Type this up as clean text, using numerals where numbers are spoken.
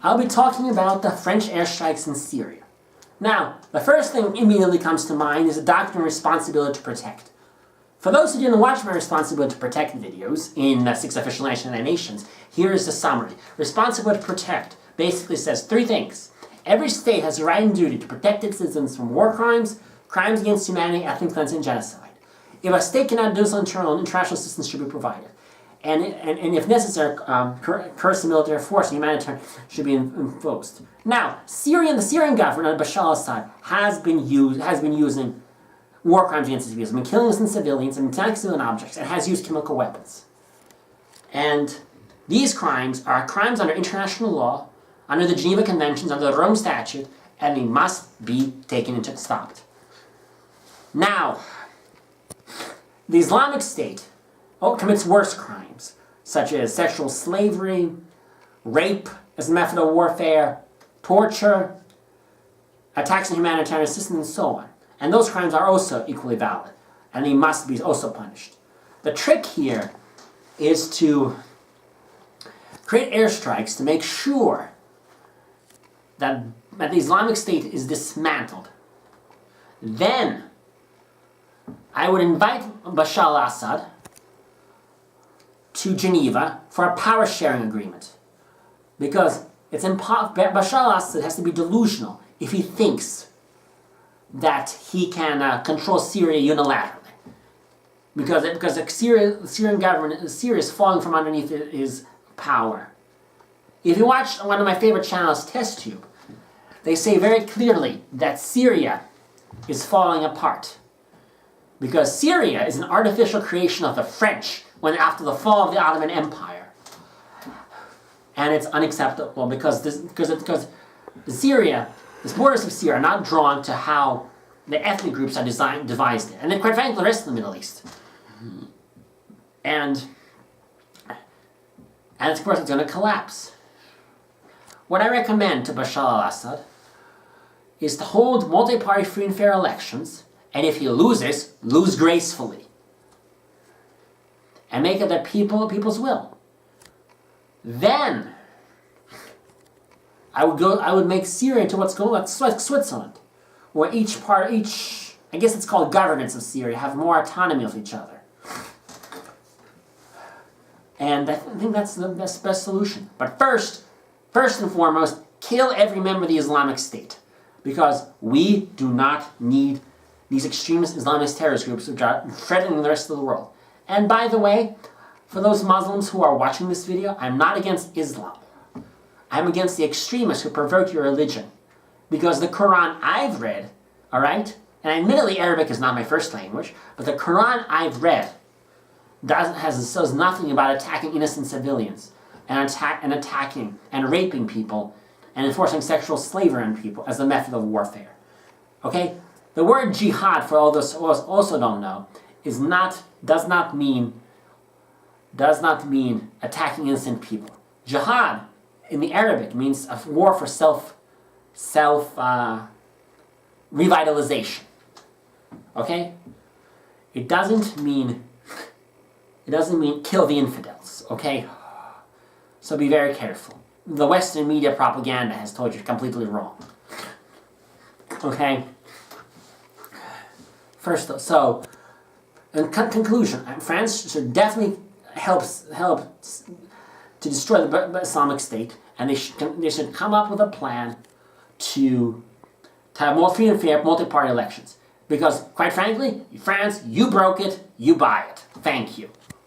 I'll be talking about the French airstrikes in Syria. Now, the first thing immediately comes to mind is the doctrine of responsibility to protect. For those who didn't watch my responsibility to protect videos in 6 Official 99 Nations, here is the summary. Responsibility to protect basically says 3 things. Every state has a right and duty to protect its citizens from war crimes, crimes against humanity, ethnic cleansing, and genocide. If a state cannot do so, international assistance should be provided. And if necessary, coercive military force and humanitarian should be enforced. Now, the Syrian government under Bashar al-Assad has been using war crimes against civilians, been killing innocent civilians and attacking civilian objects, and has used chemical weapons. And these crimes are crimes under international law, under the Geneva Conventions, under the Rome Statute, and they must be stopped. Now, the Islamic State commits worse crimes, such as sexual slavery, rape as a method of warfare, torture, attacks on humanitarian assistance, and so on. And those crimes are also equally valid, and they must be also punished. The trick here is to create airstrikes to make sure that the Islamic State is dismantled. Then, I would invite Bashar al-Assad to Geneva for a power-sharing agreement. Because it's Bashar al-Assad has to be delusional if he thinks that he can control Syria unilaterally. Because the Syrian government, Syria is falling from underneath his power. If you watch one of my favorite channels, Test Tube, they say very clearly that Syria is falling apart. Because Syria is an artificial creation of the French after the fall of the Ottoman Empire. And it's unacceptable because Syria, the borders of Syria are not drawn to how the ethnic groups are devised it. And then quite frankly, the rest of the Middle East. And of course it's going to collapse. What I recommend to Bashar al-Assad is to hold multi-party free and fair elections, and if he loses, lose gracefully. And make it the people's will. Then I would make Syria into what's like Switzerland, where I guess it's called governance of Syria, have more autonomy of each other. And I think that's the best solution. But first and foremost, kill every member of the Islamic State. Because we do not need these extremist Islamist terrorist groups which are threatening the rest of the world. And by the way, for those Muslims who are watching this video, I'm not against Islam. I'm against the extremists who pervert your religion. Because the Quran I've read, alright, and admittedly Arabic is not my first language, but the Quran I've read says nothing about attacking innocent civilians and attacking and raping people and enforcing sexual slavery on people as a method of warfare. Okay? The word jihad, for all those who also don't know, does not mean attacking innocent people. Jihad in the Arabic means a war for self revitalization. Okay? It doesn't mean kill the infidels, okay? So be very careful. The Western media propaganda has told you completely wrong. Okay? So, in conclusion, France should definitely help to destroy the Islamic State, and they should come up with a plan to have more free and fair multi-party elections. Because, quite frankly, France, you broke it, you buy it. Thank you.